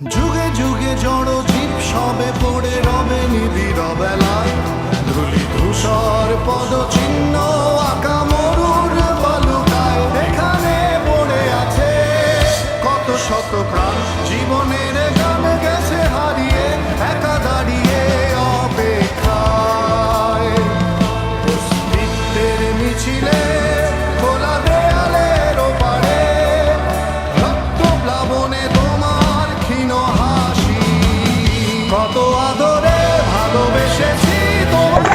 যুগে যুগে জড় জীব সবে পড়ে রবে নিবিড় বেলায়, ধুলি ধূসর পদচিহ্ন আঁকা মরুর বালুকায়। এখানে পড়ে আছে কত শত প্রাণ, জীবনের গান গেছে হারিয়ে একা দাঁড়িয়ে অপেক্ষায়। অস্তিত্বের মিছিলে খোলা দেয়ালের ওপারে রক্ত প্লাবনে তোমার ক্ষীণ হাসি। কত আদরে ভালোবেসেছি তোমার।